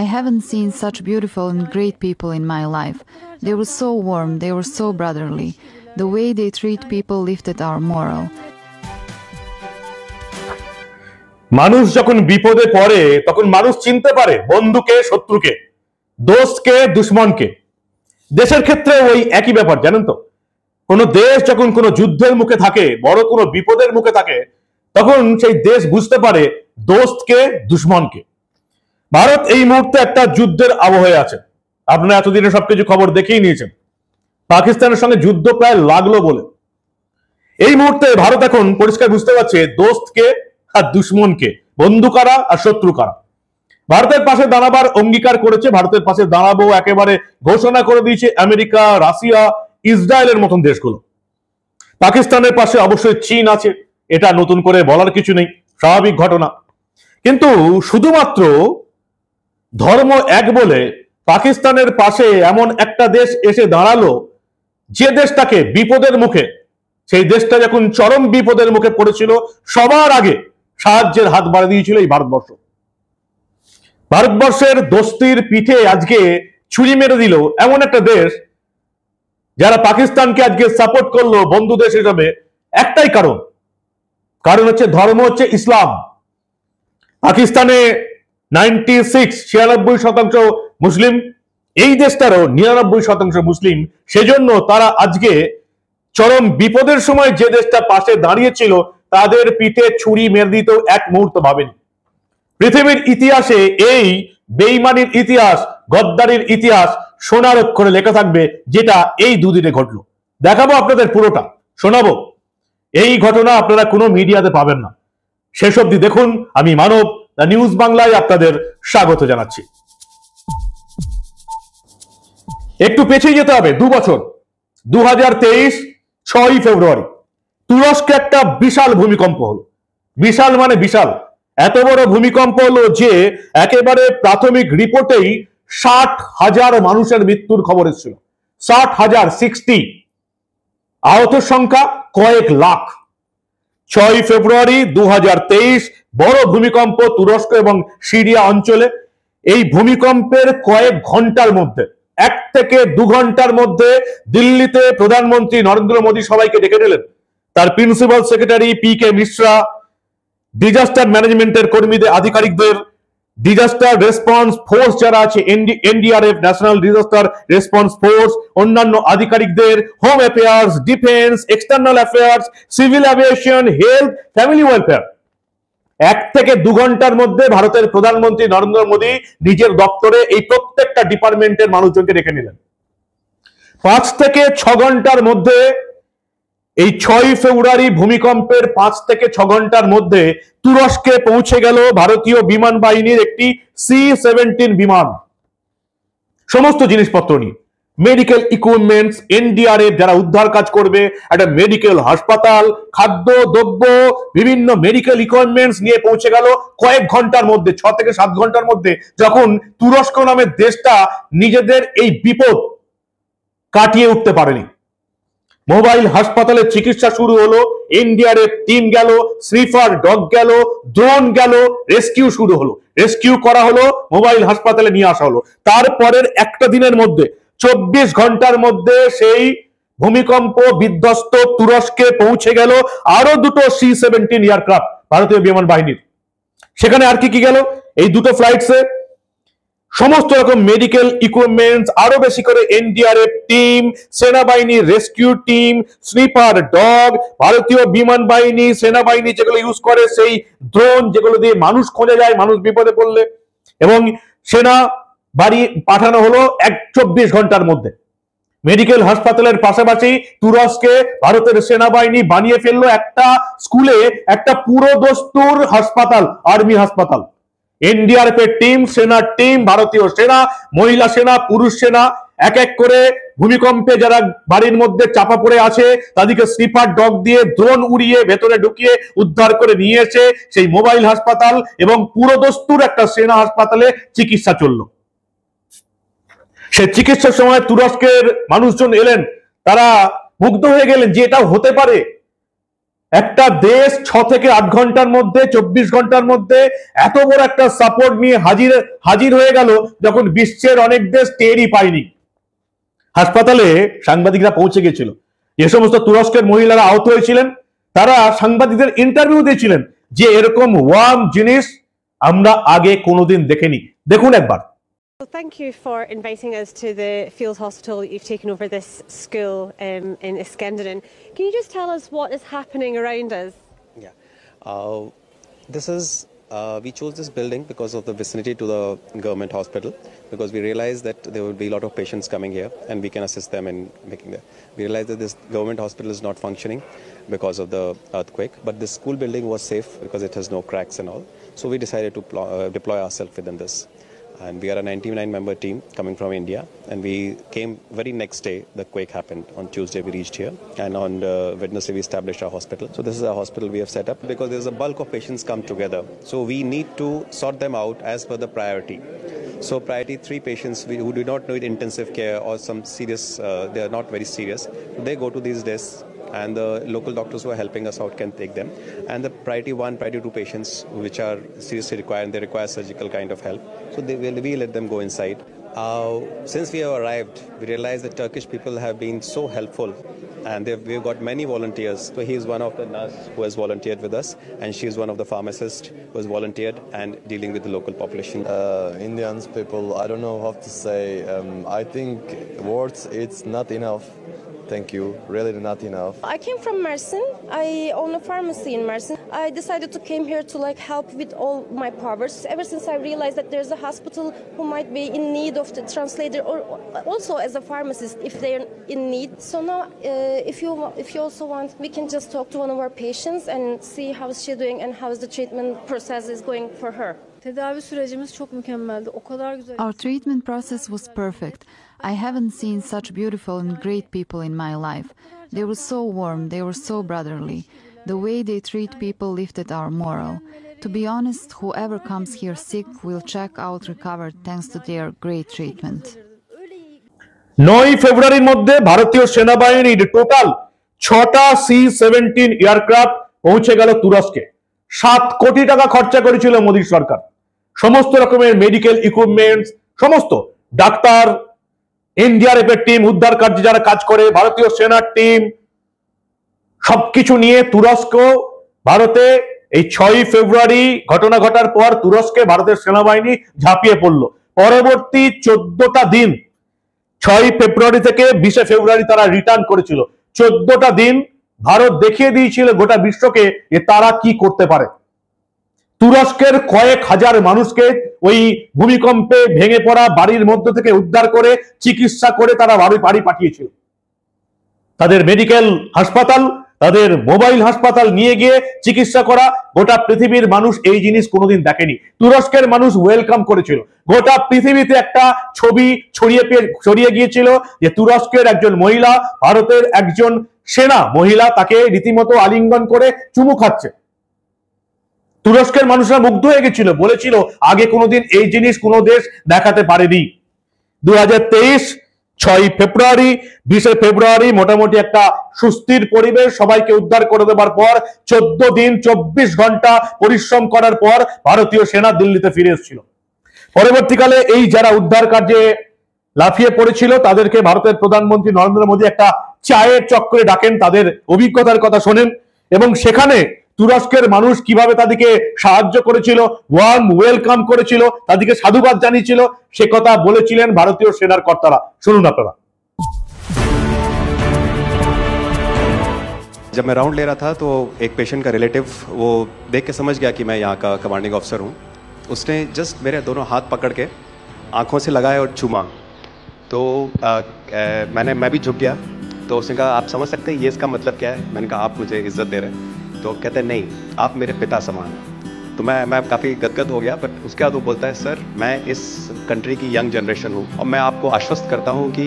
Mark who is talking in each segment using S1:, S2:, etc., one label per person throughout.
S1: I haven't seen such beautiful and great people in my life. They were so warm, they were so brotherly. The way they treat people lifted our morale.
S2: মানুষ যখন বিপদে পড়ে তখন মানুষ চিনতে পারে বন্ধুকে শত্রুকে, দোস্তকে দুশ্মনকে। দেশের ক্ষেত্রে ওই একই ব্যাপার, জানেন তো। কোনো দেশ যখন কোনো যুদ্ধের মুখে থাকে, বড় কোনো বিপদের মুখে থাকে, তখন সেই দেশ বুঝতে পারে দোস্তকে দুশ্মনকে। ভারত এই মুহূর্তে একটা যুদ্ধের আবহে আছে। আপনারা এতদিনে সবকিছু খবর দেখেই নিয়েছেন। পাকিস্তানের সঙ্গে যুদ্ধ প্রায় লাগলো বলে এই মুহূর্তে ভারত এখন পরিষ্কার বুঝতে পারছে দোস্তকে আর দুশ্মনকে, বন্ধু কারা আর শত্রু কারা। ভারতের পাশে দাঁড়াবার অঙ্গীকার করেছে, ভারতের পাশে দাঁড়াবো একেবারে ঘোষণা করে দিয়েছে আমেরিকা, রাশিয়া, ইসরায়েলের মতন দেশগুলো। পাকিস্তানের পাশে অবশ্যই চীন আছে, এটা নতুন করে বলার কিছু নেই, স্বাভাবিক ঘটনা। কিন্তু শুধুমাত্র ধর্ম এক বলে পাকিস্তানের পাশে এমন একটা দেশ এসে দাঁড়ালো যে দেশটাকে বিপদের মুখে, সেই দেশটা যখন চরম বিপদের মুখে পড়েছিল, সবার আগে সাহায্যের হাত বাড়িয়ে দিয়েছিল এই ভারতবর্ষ। ভারতবর্ষের দোস্তির পিঠে আজকে ছুরি মেরে দিল এমন একটা দেশ যারা পাকিস্তানকে আজকে সাপোর্ট করলো বন্ধু দেশ হিসাবে। একটাই কারণ হচ্ছে ধর্ম, হচ্ছে ইসলাম। পাকিস্তানে 96% মুসলিম, এই দেশটারও 99% মুসলিম। সেজন্য তারা আজকে চরম বিপদের সময় যে দেশটা পাশে দাঁড়িয়েছিল তাদের পিঠে ছুরি মেরে দিতেও এক মুহূর্ত ভাবেনি। পৃথিবীর ইতিহাসে এই বেঈমানির ইতিহাস, গদ্দারির ইতিহাস সোনার অক্ষরে লেখা থাকবে, যেটা এই দুদিনে ঘটলো। দেখাবো আপনাদের পুরোটা, শোনাবো। এই ঘটনা আপনারা কোনো মিডিয়াতে পাবেন না। শেষ অবধি দেখুন। আমি মানব, দ্য নিউজ বাংলায় আপনাদের স্বাগত জানাচ্ছি। একটু পেছিয়ে যেতে হবে 2 বছর। 2023 6 ফেব্রুয়ারি তুরস্কে একটা বিশাল ভূমিকম্প হলো। বিশাল মানে বিশাল। এত বড় ভূমিকম্প হলো যে একেবারে প্রাথমিক রিপোর্টেই 60,000 মানুষের মৃত্যুর খবর এসেছিল। 60,000, 60। আহত সংখ্যা কয়েক লাখ। 6 ফেব্রুয়ারি 2023 বড় ভূমিকম্প তুরস্ক এবং সিরিয়া অঞ্চলে। এই ভূমিকম্পের কয়েক ঘন্টার মধ্যে, 1 থেকে 2 ঘন্টার মধ্যে দিল্লিতে প্রধানমন্ত্রী নরেন্দ্র মোদী সবাইকে ডেকে নিলেন। তার principal secretary PK Mishra, disaster ম্যানেজমেন্টের কর্মীদের, আধিকারিকদের, ডিজাস্টার রেসপন্স ফোর্স যারা আছে, NDRF, national disaster response force, অন্যান্য আধিকারিকদের, home affairs, defence, external affairs, civil aviation, health, family welfare. 1 থেকে 2 ঘন্টার মধ্যে ভারতের প্রধানমন্ত্রী নরেন্দ্র মোদী নিজের দপ্তরে এই প্রত্যেকটা ডিপার্টমেন্টের মানুষজনকে রেখে নিলেন। 5 থেকে 6 ঘন্টার মধ্যে, এই 6 ফেব্রুয়ারি ভূমিকম্পের 5 থেকে 6 ঘন্টার মধ্যে তুরস্কে পৌঁছে গেল ভারতীয় বিমান বাহিনীর একটি C-17 বিমান, সমস্ত জিনিসপত্র নিয়ে, মেডিকেল ইকুইপমেন্টস, NDRF যারা উদ্ধার কাজ করবে, একটা মেডিকেল হাসপাতাল, খাদ্য দ্রব্য, বিভিন্ন মেডিকেল ইকুইপমেন্টস নিয়ে পৌঁছে গেল কয়েক ঘন্টার মধ্যে, 6 থেকে 7 ঘন্টার মধ্যে। যখন তুরস্ক নামের দেশটা নিজেদের এই বিপদ কাটিয়ে উঠতে পারেনি, মোবাইল হাসপাতালে চিকিৎসা শুরু হলো, NDRF টিম গেল, স্নিফার ডগ গেল, ড্রোন গেল, রেস্কিউ শুরু হলো, রেস্কিউ করা হলো, মোবাইল হাসপাতালে নিয়ে আসা হলো। তারপরের একটা দিনের মধ্যে, 24 ঘন্টার মধ্যে সেই ভূমিকম্প বিধ্বস্ত তুরস্কে পৌঁছে গেল আরো 2টো C-17 এয়ারক্রাফট ভারতীয় বিমান বাহিনীর। সেখানে আর কি গেল এই 2টো ফ্লাইটসে? সমস্ত রকম মেডিকেল ইকুইপমেন্টস, আরো বেশি করে NDRF টিম, সেনাবাহিনীর রেস্কিউ টিম, স্নিপার ডগ, ভারতীয় বিমান বাহিনী, সেনাবাহিনী যেগুলো ইউজ করে সেই ড্রোন, যেগুলো দিয়ে মানুষ খোঁজা যায় মানুষ বিপদে পড়লে, এবং সেনা বাড়ি পাঠানো হলো 24 ঘন্টার মধ্যে। মেডিকেল হাসপাতালের পাশাপাশি তুরস্কে ভারতের সেনাবাহিনী বানিয়ে ফেললো একটা স্কুলে একটা পুরো দস্তুর হাসপাতাল, আর্মি হাসপাতাল। NDRF এর টিম, সেনার টিম, ভারতীয় সেনা, মহিলা সেনা, পুরুষ সেনা এক এক করে ভূমিকম্পে যারা বাড়ির মধ্যে চাপা পড়ে আছে তাদেরকে স্নিপার ডগ দিয়ে ড্রোন উড়িয়ে ভেতরে ঢুকিয়ে উদ্ধার করে নিয়ে এসে সেই মোবাইল হাসপাতাল এবং পুরো দস্তুর একটা সেনা হাসপাতালে চিকিৎসা চললো। সে চিকিৎসার সময় তুরস্কের মানুষজন এলেন, তারা মুগ্ধ হয়ে গেলেন যে এটা হতে পারে। একটা দেশ 6 থেকে 8 ঘন্টার মধ্যে 24 ঘন্টার মধ্যে এত বড় একটা সাপোর্ট নিয়ে হাজির হয়ে গেল, যখন বিশ্বের অনেক দেশ টেরই পায়নি। হাসপাতালে সাংবাদিকরা পৌঁছে গেছিল, যে সমস্ত তুরস্কের মহিলারা আহত হয়েছিলেন তারা সাংবাদিকদের ইন্টারভিউ দিয়েছিলেন যে এরকম ওয়ার্ম জিনিস আমরা আগে কোনোদিন দেখিনি। দেখুন একবার।
S3: Well, thank you for inviting us to the field hospital. You've taken over this school in Iskenderun. Can you just tell us what is happening around us?
S4: Yeah, this is we chose this building because of the vicinity to the government hospital, because we realized that there will be a lot of patients coming here and we can assist them in making that. We realized that this government hospital is not functioning because of the earthquake, but this school building was safe because it has no cracks and all. So we decided to deploy ourselves within this. And we are a 99-member team coming from India, and we came very next day. The quake happened on Tuesday. We reached here, and on Wednesday we established our hospital. So this is our hospital we have set up because there's a bulk of patients come together. So we need to sort them out as per the priority. So priority 3 patients who do not need intensive care or some serious, they are not very serious. They go to these desks, and the local doctors who are helping us out can take them. And the priority 1, priority 2 patients which are seriously required and they require surgical kind of help, so we let them go inside. Since we have arrived, we realized that Turkish people have been so helpful, and we've got many volunteers. So he is one of the nurse who has volunteered with us, and she is one of the pharmacists who has volunteered and dealing with the local population.
S5: Indians people, I don't know how to say. I think words it's not enough. Thank you. Really not enough.
S6: I came from Mersin. I own a pharmacy in Mersin. I decided to came here to help with all my powers. Ever since I realized that there's a hospital who might be in need of the translator, or also as a pharmacist if they're in need. So now, if you also want, we can just talk to one of our patients and see how is she doing and how is the treatment process is going for her.
S7: Tedavi sürecimiz çok mükemmeldi. O kadar güzel.
S1: Our treatment process was perfect. I haven't seen such beautiful and great people in my life. They were so warm, they were so brotherly. The way they treat people lifted our moral. To be honest, whoever comes here sick will check out recovered thanks to their great treatment.
S2: 9 ফেব্রুয়ারির মধ্যে ভারতীয় সেনাবাহিনীর total 6টা C-17 aircraft পৌঁছে গেল তুরস্কে। 7 কোটি টাকা খরচা করেছিল মোদী সরকার। সমস্ত রকমের মেডিকেল ইকুইপমেন্টস, সমস্ত ডাক্তার, এনডিআরএফ এর টিম, উদ্ধার কার্যে যারা কাজ করে, ভারতীয় সেনার টিম, সবকিছু নিয়ে তুরস্ক ভারতে এই 6 ফেব্রুয়ারি ঘটনা ঘটার পর তুরস্কে ভারতের সেনাবাহিনী ঝাঁপিয়ে পড়ল। পরবর্তী 14টা দিন, 6 ফেব্রুয়ারি থেকে 20 ফেব্রুয়ারি তারা রিটার্ন করেছিল। 14টা দিন ভারত দেখিয়ে দিয়েছিল গোটা বিশ্বকে যে তারা কি করতে পারে। তুরস্কের কয়েক হাজার মানুষকে ওই ভূমিকম্পে ভেঙে পড়া বাড়ির মধ্য থেকে উদ্ধার করে চিকিৎসা করে তারা বাড়ি পাঠিয়েছিল। তাদের মেডিকেল হাসপাতাল, তাদের মোবাইল হাসপাতাল নিয়ে গিয়ে চিকিৎসা করা। গোটা পৃথিবীর মানুষ এই জিনিস কোনোদিন দেখেনি। তুরস্কের মানুষ ওয়েলকাম করেছিল। গোটা পৃথিবীতে একটা ছবি ছড়িয়ে গিয়েছিল যে তুরস্কের একজন মহিলা, ভারতের একজন সেনা মহিলা তাকে রীতিমতো আলিঙ্গন করে চুমু খাচ্ছে। তুরস্কের মানুষরা মুগ্ধ হয়ে গেছিল, বলেছিল আগে কোনোদিন এই জিনিস কোনো দেশ দেখাতে পারেনি। 2023 6 ফেব্রুয়ারি 20 ফেব্রুয়ারি মোটামুটি একটা সুস্থির পরিবেশ, সবাইকে উদ্ধার করে দেবার পর 14 দিন 24 ঘন্টা পরিশ্রম করার পর ভারতীয় সেনা দিল্লিতে ফিরে এসেছিল। পরবর্তীকালে এই যারা উদ্ধার কার্যে লাফিয়ে পড়েছিল তাদেরকে ভারতের প্রধানমন্ত্রী নরেন্দ্র মোদী একটা চায়ের চক্রে ডাকেন, তাদের অভিজ্ঞতার কথা শোনেন এবং সেখানে তুরস্কের মানুষ কিভাবে তাদেরকে সাহায্য করেছিল, ওয়ার্ম ওয়েলকাম করেছিল, তাদেরকে সাধুবাদ জানিয়েছিল, সে কথা বলেছিলেন ভারতীয় সেনার কর্তারা। শুনুন আপনারা।
S4: जब मैं राउंड ले रहा था तो एक पेशेंट का रिलेटिव वो देख के समझ गया कि मैं यहाँ का कमांडिंग ऑफिसर हूँ। उसने जस्ट मेरे दोनों हाथ पकड़ के आंखों से लगाए और चूमा। तो मैं भी झुक गया। तो उसने कहा आप समझ सकते हैं ये इसका मतलब क्या है? मैंने कहा आप मुझे इज्जत दे रहे हैं। तो कहते हैं नहीं, आप मेरे पिता समान हैं। तो मैं काफ़ी गदगद हो गया। बट उसके बाद वो बोलता है सर मैं इस कंट्री की यंग जनरेशन हूँ और मैं आपको आश्वस्त करता हूँ कि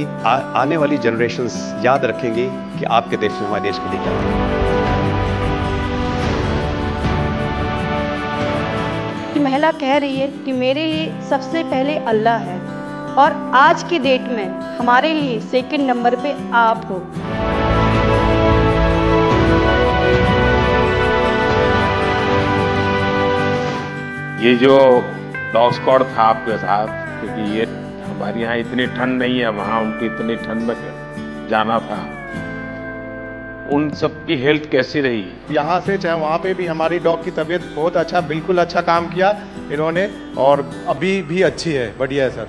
S4: आने वाली जनरेशन्स याद रखेंगी कि आपके देश ने हमारे देश के लिए क्या किया।
S7: महिला कह रही है कि मेरे लिए सबसे पहले अल्लाह है और आज की डेट में हमारे लिए सेकंड नंबर पे आप हो।
S8: ये जो डॉग स्क्वाड था आपके साथ, क्योंकि ये हमारे यहाँ इतनी ठंड नहीं है, वहाँ उनकी इतनी ठंड में जाना था, उन सब की हेल्थ कैसी रही?
S9: यहाँ से चाहे वहाँ पे भी हमारी डॉग की तबीयत बहुत अच्छा, बिल्कुल अच्छा काम किया इन्होंने, और अभी भी अच्छी है, बढ़िया है सर।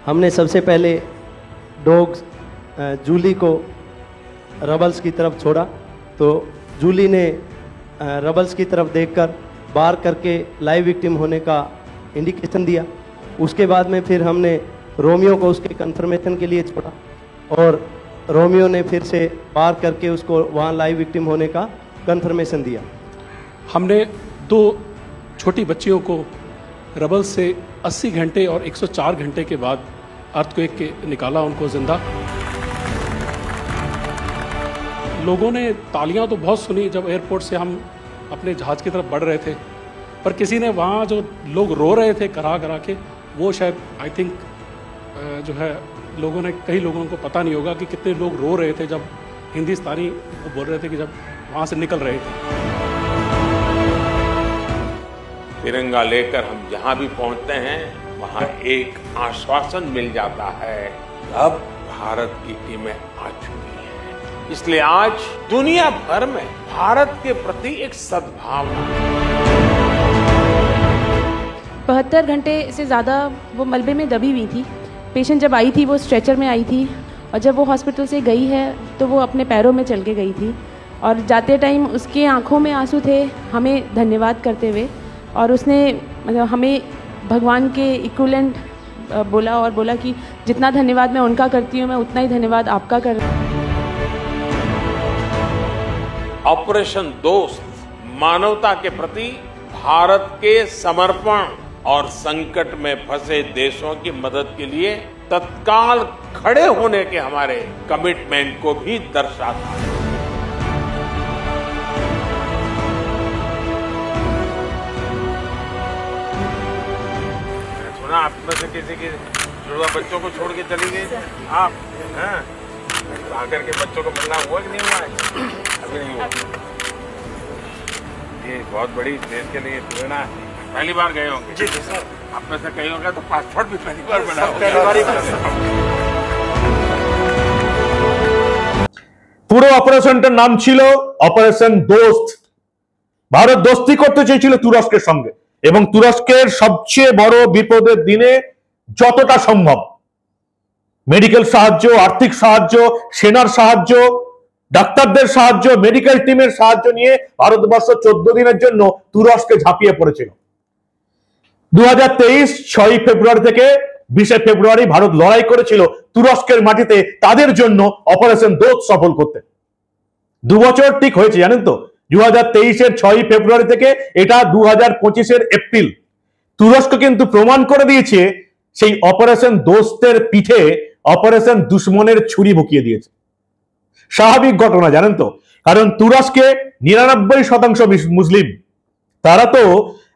S10: हमने सबसे पहले डॉग जूली को रबल्स की तरफ छोड़ा, तो जूली ने रबल्स की तरफ देखकर बार करके लाइव विक्टिम होने का इंडिकेशन दिया। उसके बाद में फिर हमने रोमियो को उसके कंफर्मेशन के लिए छोड़ा, और रोमियो ने फिर से बार करके उसको वहाँ लाइव विक्टिम होने का कंफर्मेशन दिया।
S11: हमने 2 छोटी बच्चियों को रबल से 80 घंटे और 104 घंटे के बाद अर्थक्वेक के निकाला उनको जिंदा। लोगों ने तालियां तो बहुत सुनी जब एयरपोर्ट से हम अपने जहाज़ की तरफ बढ़ रहे थे, पर किसी ने वहाँ जो लोग रो रहे थे करा करा के, वो शायद आई थिंक जो है लोगों ने, कई लोगों को पता नहीं होगा कि कितने लोग रो रहे थे जब हिंदुस्तानी वो बोल रहे थे कि जब वहाँ से निकल रहे थे।
S8: तिरंगा लेकर हम जहाँ भी पहुँचते हैं वहाँ एक आश्वासन मिल जाता है, अब भारत की टीमें आ चुकी हैं। इसलिए आज दुनिया भर में भारत के प्रति एक सद्भावना।
S12: 72 घंटे से ज़्यादा वो मलबे में दबी हुई थी। पेशेंट जब आई थी वो स्ट्रेचर में आई थी, और जब वो हॉस्पिटल से गई है तो वो अपने पैरों में चल के गई थी, और जाते टाइम उसके आंखों में आंसू थे हमें धन्यवाद करते हुए, और उसने मतलब हमें भगवान के इक्विवेलेंट बोला, और बोला कि जितना धन्यवाद मैं उनका करती हूँ मैं उतना ही धन्यवाद आपका कर रही हूँ।
S8: ऑपरेशन दोस्त मानवता के प्रति भारत के समर्पण और संकट में फंसे देशों की मदद के लिए तत्काल खड़े होने के हमारे कमिटमेंट को भी दर्शाता है। सुना आप में से किसी की जुड़वा बच्चों को छोड़ के चली गई आप, हैं? आकर के बच्चों को मिलना हुआ कि नहीं हुआ है? अभी नहीं हुआ। ये बहुत बड़ी देश के लिए प्रेरणा है। पहली बार गए होंगे? जी सर। आप में से कई होगा तो पासपोर्ट भी पहली बार बना
S2: পুরো অপারেশনটার নাম ছিল অপারেশন দোস্ত। ভারত দোস্তি করতে চেয়েছিল তুরস্কের সঙ্গে, এবং তুরস্কের সবচেয়ে বড় বিপদের দিনে যতটা সম্ভব মেডিকেল সাহায্য, আর্থিক সাহায্য, সেনার সাহায্য, ডাক্তারদের সাহায্য, মেডিকেল টিমের সাহায্য নিয়ে ভারতবর্ষ 14 দিনের জন্য তুরস্কে ঝাঁপিয়ে পড়েছিল। 2023 6 ফেব্রুয়ারি থেকে 20 ফেব্রুয়ারি ভারত লড়াই করেছিল তুরস্কের মাটিতে তাদের জন্য অপারেশন দোস্ত সফল করতে। 2 বছর ঠিক হয়েছে জানেন তো, 2023-এর 6 ফেব্রুয়ারি থেকে এটা 2025-এর এপ্রিল। তুরস্ক কিন্তু প্রমাণ করে দিয়েছে সেই অপারেশন দোস্তের পিঠে অপারেশন দুশ্মনের ছুরি ঢুকিয়ে দিয়েছে। স্বাভাবিক ঘটনা জানেন তো, কারণ তুরস্কে 99% মুসলিম, তারা তো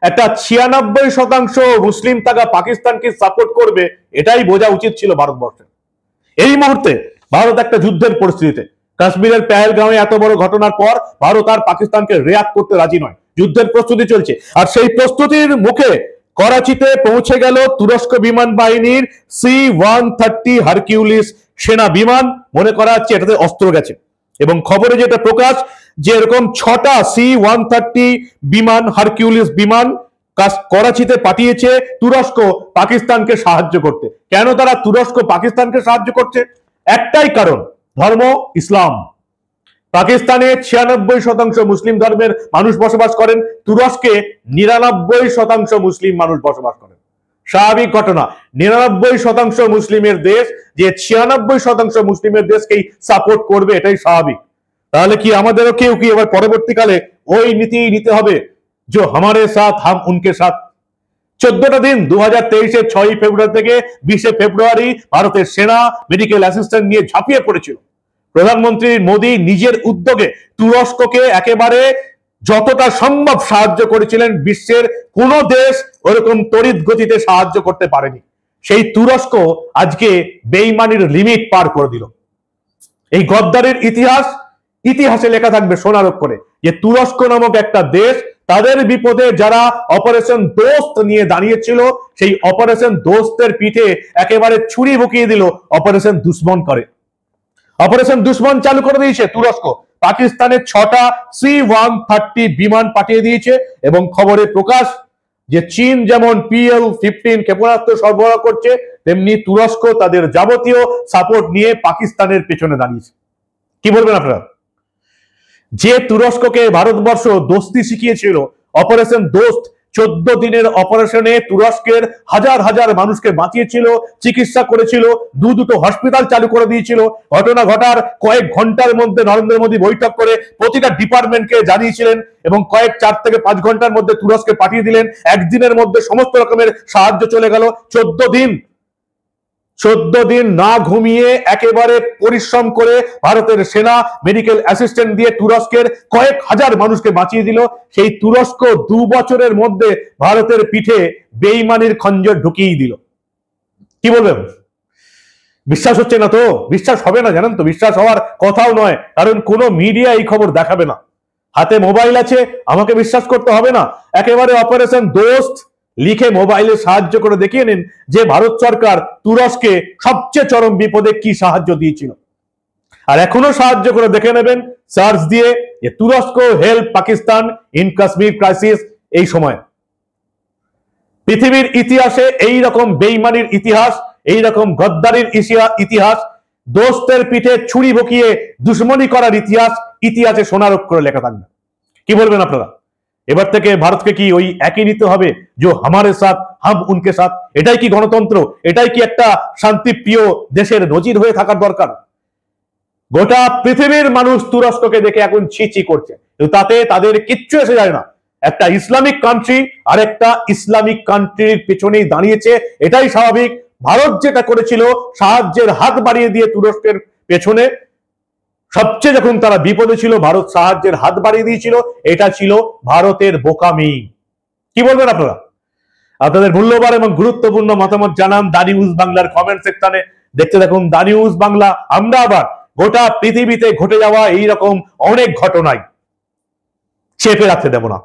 S2: একটা 96% মুসলিম থাকা পাকিস্তানকে সাপোর্ট করবে, এটাই বোঝা উচিত ছিল ভারতবর্ষের। এই মুহূর্তে ভারত একটা যুদ্ধের পরিস্থিতিতে, কাশ্মীরের পেহেলগাঁওয়ে এত বড় ঘটনার পর ভারত আর পাকিস্তানকে রিঅ্যাক্ট করতে রাজি নয়, যুদ্ধের প্রস্তুতি চলছে। আর সেই প্রস্তুতির মুখে করাচিতে পৌঁছে গেল তুরস্ক বিমান বাহিনীর C-130 হারকিউলিস সেনা বিমান। মনে করা হচ্ছে এটাতে অস্ত্র গেছে, এবং খবরে যেটা প্রকাশ যে এরকম 6টা C-130 বিমান, হারকিউলিস বিমান করাচিতে পাঠিয়েছে তুরস্ক পাকিস্তানকে সাহায্য করতে। কেন তারা তুরস্ক পাকিস্তানকে সাহায্য করছে? একটাই কারণ, ধর্ম ইসলাম। পাকিস্তানে 96% মুসলিম ধর্মের মানুষ বসবাস করেন, তুরস্কে 99% মুসলিম মানুষ বসবাস করেন। স্বাভাবিক ঘটনা, 99% মুসলিমের দেশ যে 96% মুসলিমের দেশকেই সাপোর্ট করবে, এটাই স্বাভাবিক। তাহলে কি আমাদেরও কেউ কি এবার পরবর্তীকালে ওই নীতি নিতে হবে, जो हमारे साथ हम उनके साथ? 14টা দিন 2023-এর 6 ফেব্রুয়ারি থেকে 20 ফেব্রুয়ারি ভারতের সেনা মেডিকেল অ্যাসিস্ট্যান্ট নিয়ে ঝাঁপিয়ে পড়েছিল। প্রধানমন্ত্রী মোদী নিজের উদ্যোগে তুরস্ককে একেবারে যতটা সম্ভব সাহায্য করেছিলেন। বিশ্বের কোন দেশ ওরকম তড়িৎ গতিতে সাহায্য করতে পারেনি। সেই তুরস্ক আজকে বেঈমানির লিমিট পার করে দিল। এই গদ্দারের ইতিহাসে লেখা থাকবে সোনার অক্ষরে যে তুরস্ক নামক একটা দেশ তাদের বিপদে যারা অপারেশন দোস্ত নিয়ে দাঁড়িয়েছিল, সেই অপারেশন দোস্তের পিঠে একেবারে ছুরি ঢুকিয়ে দিল অপারেশন দুশ্মন করে। অপারেশন দুশ্মন চালু করে দিয়েছে তুরস্ক, পাকিস্তানের 6টা C-130 বিমান পাঠিয়ে দিয়েছে এবং খবরে প্রকাশ যে চীন যেমন PL-15 ক্ষেপণাস্ত্র সরবরাহ করছে, তেমনি তুরস্ক তাদের যাবতীয় সাপোর্ট নিয়ে পাকিস্তানের পেছনে দাঁড়িয়েছে। কি বলবেন আপনারা? যে তুরস্ককে ভারতবর্ষ দোস্তি শিখিয়েছিল, অপারেশন দোস্ত 14 দিনের অপারেশনে তুরস্কের হাজার হাজার মানুষকে বাঁচিয়েছিল, চিকিৎসা করেছিল, দুটো হসপিটাল চালু করে দিয়েছিল। ঘটনা ঘটার কয়েক ঘন্টার মধ্যে নরেন্দ্র মোদী বৈঠক করে প্রতিটা ডিপার্টমেন্টকে জানিয়েছিলেন এবং 4 থেকে 5 ঘন্টার মধ্যে তুরস্কে পাঠিয়ে দিলেন। একদিনের মধ্যে সমস্ত রকমের সাহায্য চলে গেল। 14 দিন না ঘুমিয়ে একেবারে পরিশ্রম করে ভারতের সেনা মেডিকেল অ্যাসিস্ট্যান্ট দিয়ে তুরস্কের কয়েক হাজার মানুষকে বাঁচিয়ে দিল। সেই তুরস্ক 2 বছরের মধ্যে ভারতের পিঠে বেইমানির খঞ্জর ঢুকিয়ে দিল। কি বলবেন? বিশ্বাস হচ্ছে না তো? বিশ্বাস হবে না, জানেন তো, বিশ্বাস হওয়ার কথাও নয়, কারণ কোনো মিডিয়া এই খবর দেখাবে না। হাতে মোবাইল আছে, আমাকে বিশ্বাস করতে হবে না। একেবারে অপারেশন দোস্ত লিখে মোবাইলে সাহায্য করে দেখিয়ে নিন যে ভারত সরকার তুরস্কে সবচেয়ে চরম বিপদে কি সাহায্য দিয়েছিল। আর এখনো সাহায্য করে দেখে নেবেন সার্চ দিয়ে যে তুরস্ক help Pakistan in Kashmir crisis. এই সময় পৃথিবীর ইতিহাসে এই রকম বেইমানির ইতিহাস, এই রকম গদ্দারির ইতিহাস, দোস্তের পিঠে ছুরি ঢুকিয়ে দুশ্মনী করার ইতিহাস ইতিহাসে সোনার অক্ষরে লেখা থাকবে। কি বলবেন আপনারা? এবার থেকে ভারতকে কি ওই একই নিতে হবে, যে হামারে সাথ হাম উনকে সাথ? এটাই কি গণতন্ত্র? এটাই কি একটা শান্তিপ্রিয় দেশের নজির হয়ে থাকার দরকার? গোটা পৃথিবীর মানুষ তুরস্ককে দেখে এখন ছি করছে, তাতে তাদের কিচ্ছু এসে যায় না। একটা ইসলামিক কান্ট্রি আর একটা ইসলামিক কান্ট্রির পেছনেই দাঁড়িয়েছে, এটাই স্বাভাবিক। ভারত যেটা করেছিল, সাহায্যের হাত বাড়িয়ে দিয়ে তুরস্কের পেছনে, সবচেয়ে যখন তারা বিপদে ছিল ভারত সাহায্যের হাত বাড়িয়ে দিয়েছিল, এটা ছিল ভারতের বোকামি। কি বলবেন আপনারা? আপনাদের মূল্যবান এবং গুরুত্বপূর্ণ মতামত জানান দা নিউজ বাংলার কমেন্ট সেকশনে। দেখতে দেখুন দা নিউজ বাংলা। আমরা আবার গোটা পৃথিবীতে ঘটে যাওয়া এইরকম অনেক ঘটনায় চেপে রাখতে দেব না।